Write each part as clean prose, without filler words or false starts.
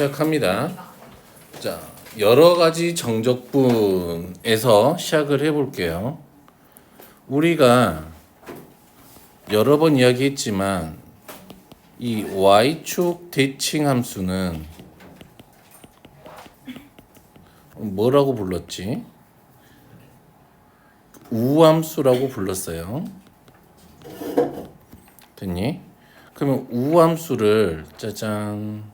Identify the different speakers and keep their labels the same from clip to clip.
Speaker 1: 시작합니다. 자, 여러 가지 정적분에서 시작을 해볼게요. 우리가 여러 번 이야기했지만 이 y축 대칭 함수는 뭐라고 불렀지? 우함수라고 불렀어요. 됐니? 그러면 우함수를 짜잔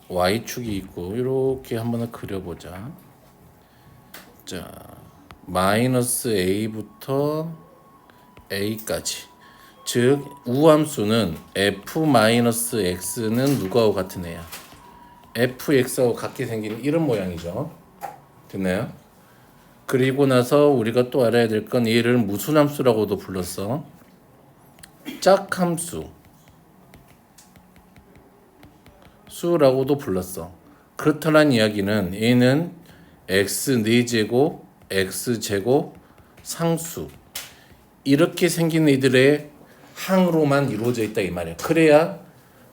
Speaker 1: y축이 있고 이렇게 한번 그려보자. 자, 마이너스 a부터 a까지, 즉 우함수는 f-x는 누구하고 같은 애야? fx하고 같게 생긴 이런 모양이죠. 됐나요? 그리고 나서 우리가 또 알아야 될 건 얘를 무슨 함수라고도 불렀어? 짝함수 수라고도 불렀어. 그렇다는 이야기는 얘는 x 4제곱, x제곱, 상수 이렇게 생긴 애들의 항으로만 이루어져 있다 이 말이야. 그래야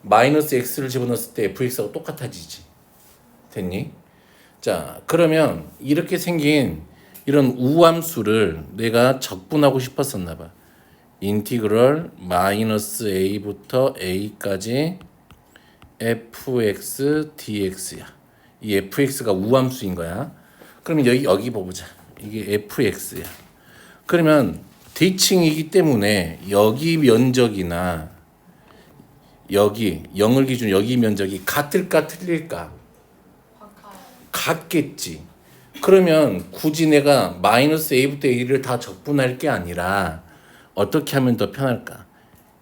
Speaker 1: 마이너스 x를 집어넣었을 때 fx하고 똑같아지지. 됐니? 자, 그러면 이렇게 생긴 이런 우함수를 내가 적분하고 싶었었나 봐. 인티그럴 마이너스 a부터 a까지 fx dx야. 이 fx가 우함수인 거야. 그러면 여기 보자. 이게 fx야. 그러면 대칭이기 때문에 여기 면적이나 여기 0을 기준 여기 면적이 같을까 틀릴까? 같겠지. 그러면 굳이 내가 마이너스 a부터 a를 다 적분할 게 아니라 어떻게 하면 더 편할까?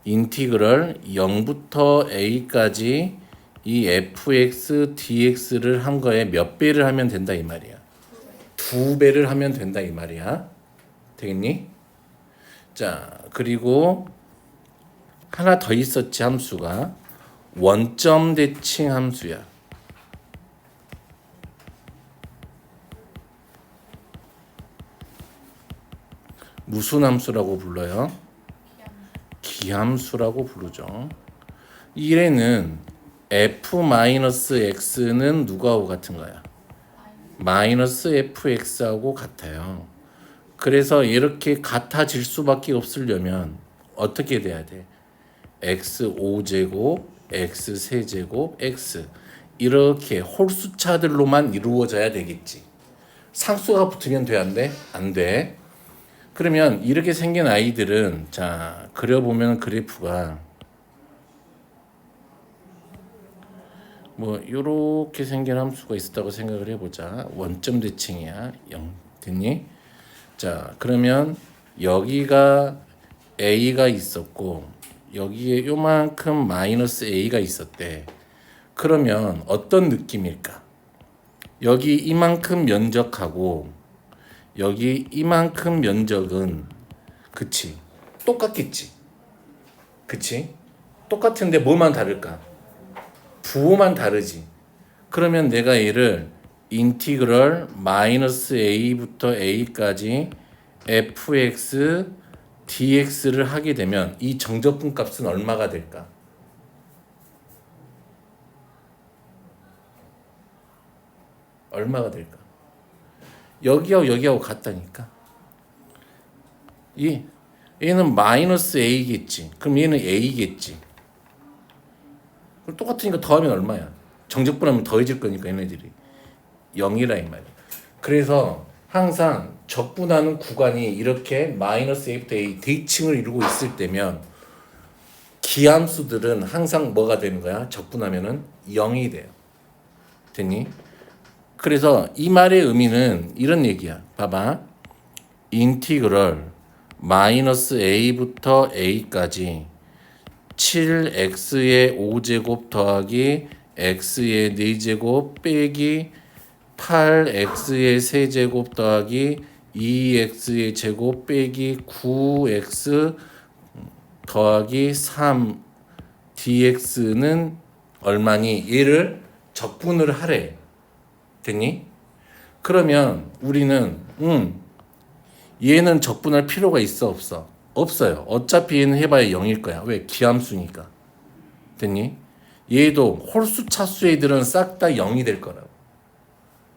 Speaker 1: 인티그럴 0부터 a까지 이 fx dx를 한 거에 몇 배를 하면 된다 이 말이야. 2배를 하면 된다 이 말이야. 되겠니? 자, 그리고 하나 더 있었지. 함수가 원점 대칭 함수야. 무슨 함수라고 불러요? 기함수라고 부르죠. 이래는 f-x는 누구하고 같은 거야? 마이너스 fx하고 같아요. 그래서 이렇게 같아질 수밖에 없으려면 어떻게 돼야 돼? x 5제곱, x 세제곱, x 이렇게 홀수차들로만 이루어져야 되겠지. 상수가 붙으면 돼, 안 돼? 안 돼. 그러면 이렇게 생긴 아이들은 자, 그려보면 그래프가 뭐 이렇게 생긴 함수가 있었다고 생각을 해보자. 원점 대칭이야. 0 됐니? 자, 그러면 여기가 a가 있었고 여기에 요만큼 마이너스 a가 있었대. 그러면 어떤 느낌일까? 여기 이만큼 면적하고 여기 이만큼 면적은 그치? 똑같겠지? 그치? 똑같은데 뭐만 다를까? 부호만 다르지. 그러면 내가 얘를 인티그럴 마이너스 a부터 a까지 fx dx를 하게 되면 이 정적분 값은 얼마가 될까? 얼마가 될까? 여기하고 같다니까. 얘는 마이너스 a겠지. 그럼 얘는 a겠지. 똑같으니까 더하면 얼마야? 정적분하면 더해질 거니까 얘네들이 0이라 이 말이야. 그래서 항상 적분하는 구간이 이렇게 마이너스 a부터 a 대칭을 이루고 있을 때면 기함수들은 항상 뭐가 되는 거야? 적분하면은 0이 돼요. 됐니? 그래서 이 말의 의미는 이런 얘기야. 봐봐. 인티그럴 마이너스 a부터 a까지 7x의 5제곱 더하기 x의 4제곱 빼기 8x의 3제곱 더하기 2x의 제곱 빼기 9x 더하기 3 dx는 얼마니? 얘를 적분을 하래. 됐니? 그러면 우리는 얘는 적분할 필요가 있어 없어? 없어요. 어차피 얘는 해봐야 0일 거야. 왜? 기함수니까. 됐니? 얘도 홀수 차수 애들은 싹 다 0이 될 거라고.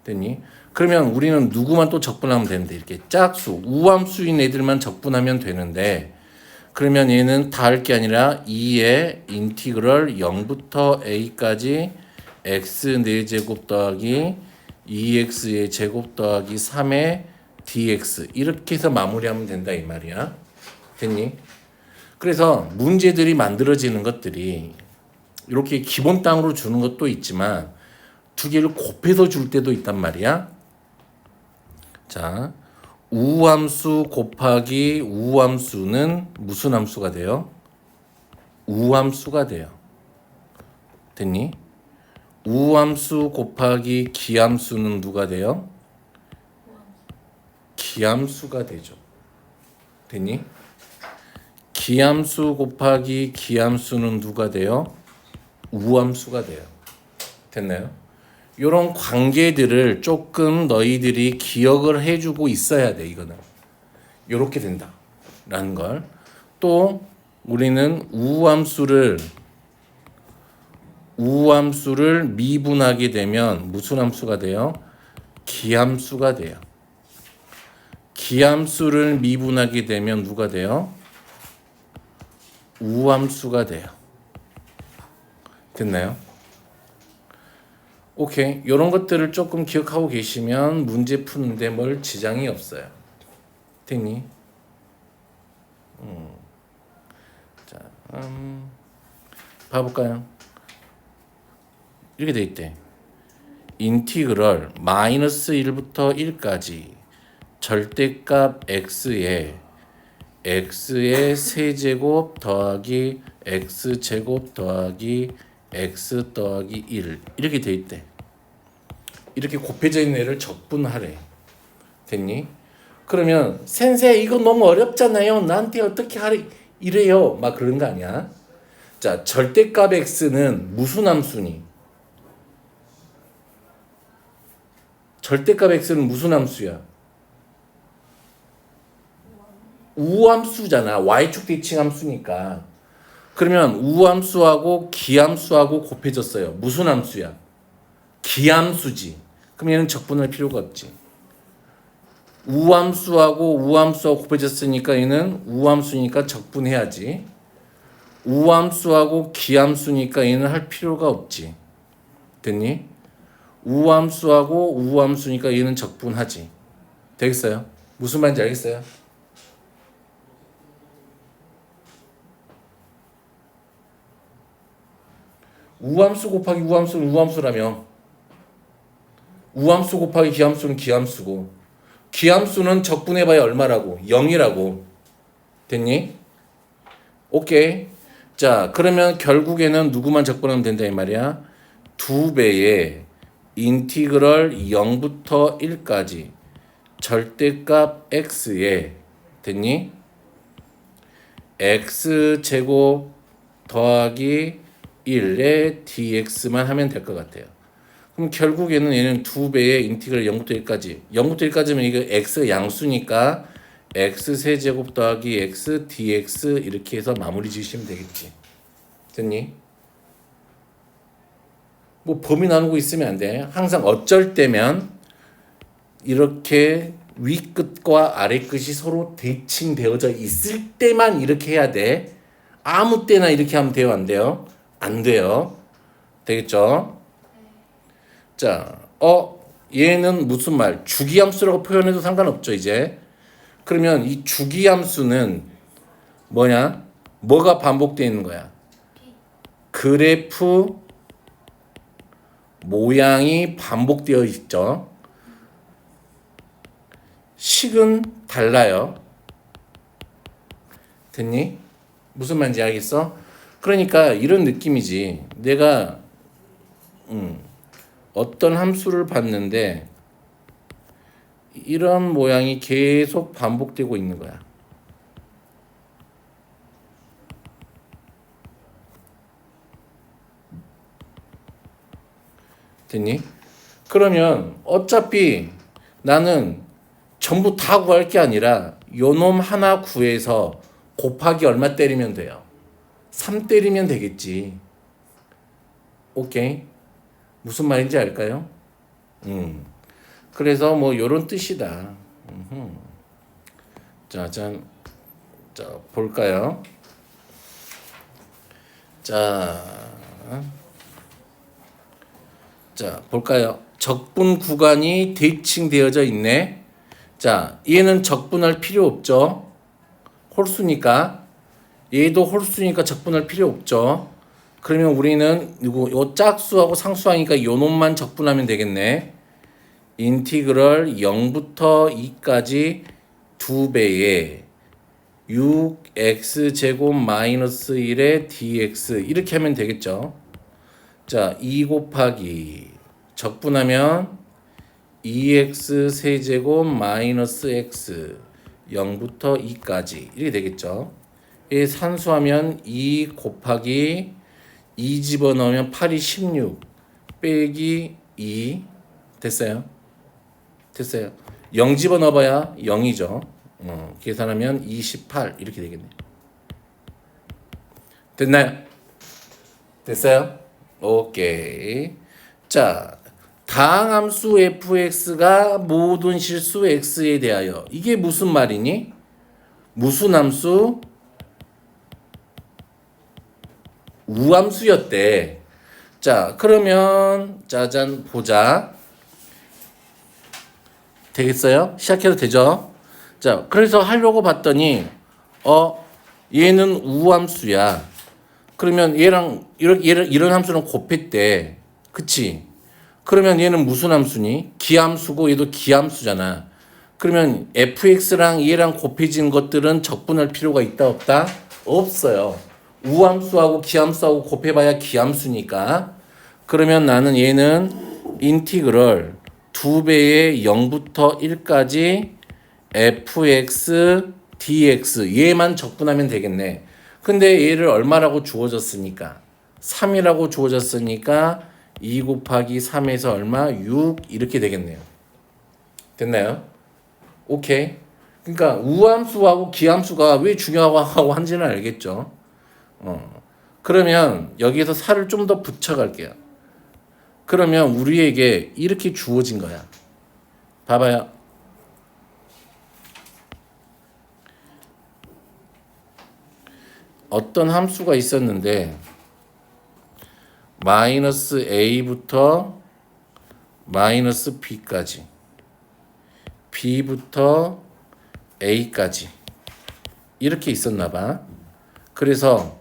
Speaker 1: 됐니? 그러면 우리는 누구만 또 적분하면 되는데 이렇게 짝수, 우함수인 애들만 적분하면 되는데 그러면 얘는 다 할 게 아니라 2의 인티그럴 0부터 a까지 x 4제곱 더하기 2x의 제곱 더하기 3의 dx 이렇게 해서 마무리하면 된다 이 말이야. 됐니? 그래서 문제들이 만들어지는 것들이 이렇게 기본 땅으로 주는 것도 있지만 두 개를 곱해서 줄 때도 있단 말이야. 자, 우함수 곱하기 우함수는 무슨 함수가 돼요? 우함수가 돼요. 됐니? 우함수 곱하기 기함수는 누가 돼요? 기함수가 되죠. 됐니? 기함수 곱하기 기함수는 누가 돼요? 우함수가 돼요. 됐나요? 이런 관계들을 조금 너희들이 기억을 해주고 있어야 돼. 이거는 이렇게 된다 라는 걸. 또 우리는 우함수를 미분하게 되면 무슨 함수가 돼요? 기함수가 돼요. 기함수를 미분하게 되면 누가 돼요? 우함수가 돼요. 됐나요? 오케이. 이런 것들을 조금 기억하고 계시면 문제 푸는데 뭘 지장이 없어요. 됐니? 자, 봐볼까요? 이렇게 돼 있대. 인티그럴 마이너스 1부터 1까지 절대값 x에 x의 세제곱 더하기 x제곱 더하기 x 더하기 1 이렇게 돼 있대. 이렇게 곱해져 있는 애를 적분하래. 됐니? 그러면 센세 이거 너무 어렵잖아요. 나한테 어떻게 하래 이래요. 막 그런 거 아니야. 자, 절대값 x는 무슨 함수니? 절대값 x는 무슨 함수야? 우함수잖아. y축 대칭 함수니까. 그러면 우함수하고 기함수하고 곱해졌어요. 무슨 함수야? 기함수지. 그럼 얘는 적분할 필요가 없지. 우함수하고 곱해졌으니까 얘는 우함수니까 적분해야지. 우함수하고 기함수니까 얘는 할 필요가 없지. 됐니? 우함수니까 얘는 적분하지. 되겠어요? 무슨 말인지 알겠어요? 우함수 곱하기 우함수는 우함수라며. 우함수 곱하기 기함수는 기함수고 기함수는 적분해봐야 얼마라고? 0이라고. 됐니? 오케이. 자, 그러면 결국에는 누구만 적분하면 된다 이 말이야. 2배의 인티그럴 0부터 1까지 절대값 x에 됐니? x제곱 더하기 1의 dx만 하면 될 것 같아요. 그럼 결국에는 얘는 2배의 인티그럴 0부터 1까지 0부터 1까지면 이거 x 양수니까 x 세제곱 더하기 x dx 이렇게 해서 마무리 지으시면 되겠지. 됐니? 뭐 범위 나누고 있으면 안 돼. 항상 어쩔 때면 이렇게 위 끝과 아래 끝이 서로 대칭되어져 있을 때만 이렇게 해야 돼. 아무 때나 이렇게 하면 돼요, 안 돼요? 안 돼요. 되겠죠? 자, 얘는 무슨 말? 주기함수라고 표현해도 상관없죠, 이제. 그러면 이 주기함수는 뭐냐? 뭐가 반복되어 있는 거야? 그래프 모양이 반복되어 있죠. 식은 달라요. 됐니? 무슨 말인지 알겠어? 그러니까 이런 느낌이지. 내가 어떤 함수를 봤는데 이런 모양이 계속 반복되고 있는 거야. 됐니? 그러면 어차피 나는 전부 다 구할 게 아니라 요놈 하나 구해서 곱하기 얼마 때리면 돼요? 3 때리면 되겠지. 오케이. 무슨 말인지 알까요? 그래서 뭐 요런 뜻이다. 자, 볼까요? 자, 볼까요? 적분 구간이 대칭되어져 있네. 자, 얘는 적분할 필요 없죠. 홀수니까. 얘도 홀수니까 적분할 필요 없죠. 그러면 우리는 요 짝수하고 상수하니까 요 놈만 적분하면 되겠네. 인티그럴 0부터 2까지 2배의 6x제곱 마이너스 1의 dx 이렇게 하면 되겠죠. 자, 2 곱하기 적분하면 2x 세제곱 마이너스 x 0부터 2까지 이렇게 되겠죠. 이 산수하면 2 곱하기 2 집어넣으면 8이 16 빼기 2 됐어요? 됐어요. 0 집어넣어봐야 0이죠. 계산하면 28 이렇게 되겠네요. 됐나요? 됐어요? 오케이. 자, 다항함수 fx가 모든 실수 x에 대하여 이게 무슨 말이니? 무슨 함수? 우함수였대. 자, 그러면 짜잔 보자. 되겠어요? 시작해도 되죠? 자, 그래서 하려고 봤더니 얘는 우함수야. 그러면 얘랑 이런 함수는 곱했대. 그치? 그러면 얘는 무슨 함수니? 기함수고 얘도 기함수잖아. 그러면 fx랑 얘랑 곱해진 것들은 적분할 필요가 있다 없다? 없어요. 우함수하고 기함수하고 곱해봐야 기함수니까. 그러면 나는 얘는 인티그럴 2배의 0부터 1까지 fx dx 얘만 적분하면 되겠네. 근데 얘를 얼마라고 주어졌으니까 3이라고 주어졌으니까 2 곱하기 3에서 얼마? 6 이렇게 되겠네요. 됐나요? 오케이. 그러니까 우함수하고 기함수가 왜 중요하고 한지는 알겠죠. 그러면 여기에서 살을 좀 더 붙여갈게요. 그러면 우리에게 이렇게 주어진 거야. 봐봐요. 어떤 함수가 있었는데 마이너스 a부터 마이너스 b까지 b부터 a까지 이렇게 있었나 봐. 그래서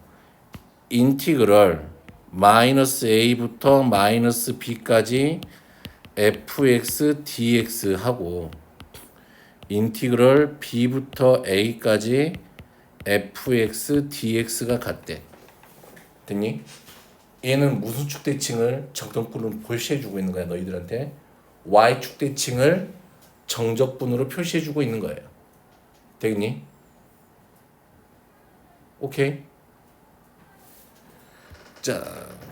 Speaker 1: 인티그럴 마이너스 a부터 마이너스 b까지 fx dx 하고 인티그럴 b부터 a까지 fx dx가 같대. 됐니? 얘는 무슨 축대칭을 정적분으로 표시해주고 있는 거야 너희들한테? y축대칭을 정적분으로 표시해주고 있는 거예요. 되겠니? 오케이. 자,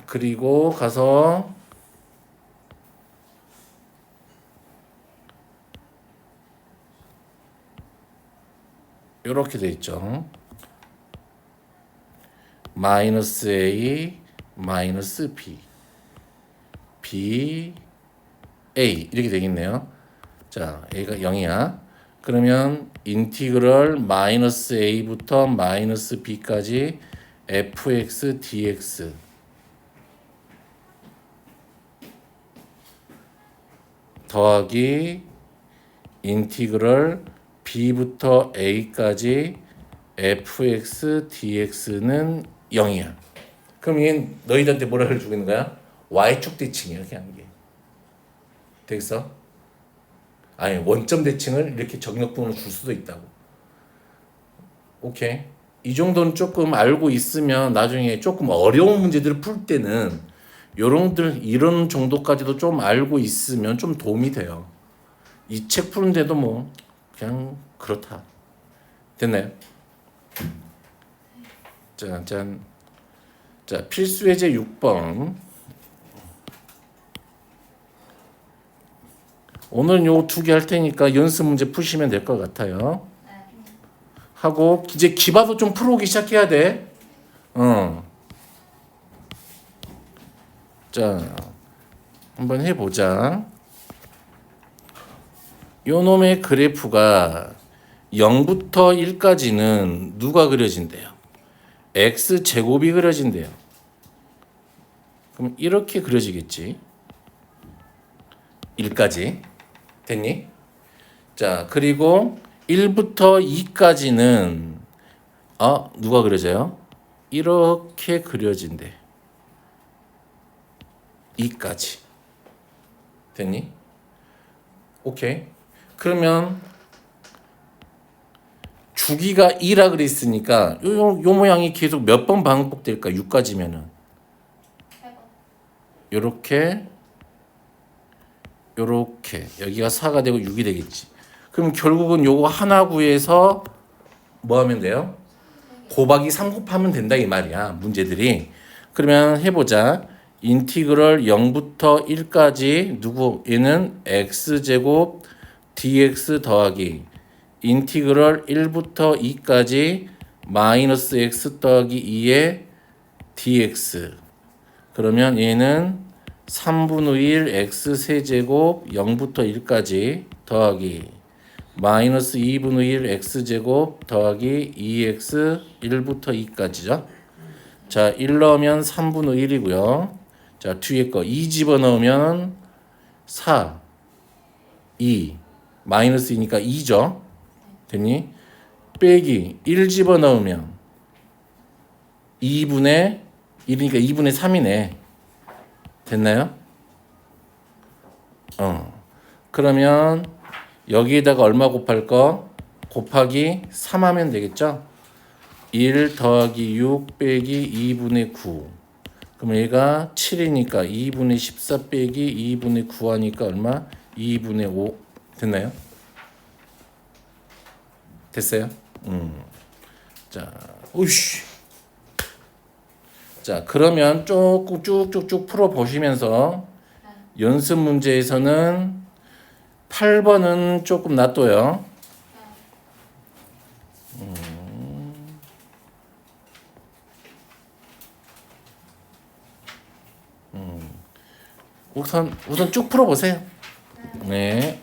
Speaker 1: 그리고 가서 이렇게 돼 있죠. 마이너스 a 마이너스 b b a 이렇게 되겠네요. 자, a가 0이야. 그러면 인티그럴 마이너스 a부터 마이너스 b까지 fx dx 더하기 인티그럴 b부터 a까지 fx dx는 0이야. 그럼 얘는 너희들한테 뭐라 해주고 있는 거야? y축 대칭이야. 이렇게 하는 게. 되겠어? 아니 원점 대칭을 이렇게 정역분으로 줄 수도 있다고. 오케이. 이 정도는 조금 알고 있으면 나중에 조금 어려운 문제들을 풀 때는 이런 정도까지도 좀 알고 있으면 좀 도움이 돼요. 이 책 푸는데도 뭐 그냥 그렇다. 됐나요? 자, 필수 예제 6번. 오늘 요 2개 할 테니까 연습 문제 푸시면 될 것 같아요. 하고 이제 기바도 좀 풀어오기 시작해야 돼. 자, 한번 해보자. 요 놈의 그래프가 0부터 1까지는 누가 그려진대요? x제곱이 그려진대요. 그럼 이렇게 그려지겠지. 1까지. 됐니? 자, 그리고 1부터 2까지는 누가 그려져요? 이렇게 그려진대. 2까지. 됐니? 오케이. 그러면 주기가 2라 그랬으니까 요 모양이 계속 몇 번 반복될까? 6까지면은 요렇게 여기가 4가 되고 6이 되겠지. 그럼 결국은 요거 하나 구해서 뭐 하면 돼요? 곱하기 3 곱하면 된다 이 말이야. 문제들이. 그러면 해보자. 인티그럴 0부터 1까지 누구? 얘는 x제곱 dx 더하기 인티그럴 1부터 2까지 마이너스 x 더하기 2의 dx. 그러면 얘는 3분의 1 x 세제곱 0부터 1까지 더하기 마이너스 2분의 1 x제곱 더하기 2x 1부터 2까지죠. 자, 1 넣으면 3분의 1이고요. 자, 뒤에 거 2 집어넣으면 4, 2, 마이너스 2니까 2죠. 됐니? 빼기 1 집어넣으면 2분의 1이니까 2분의 3이네. 됐나요? 그러면 여기에다가 얼마 곱할 거? 곱하기 3 하면 되겠죠? 1 더하기 6 빼기 2분의 9. 그럼 얘가 7이니까 2분의 14 빼기 2분의 9 하니까 얼마? 2분의 5. 됐나요? 됐어요? 자, 오이씨. 자, 그러면 조금 쭉쭉쭉 풀어 보시면서 연습 문제에서는 8번은 조금 놔둬요. 우선 쭉 풀어 보세요. 네.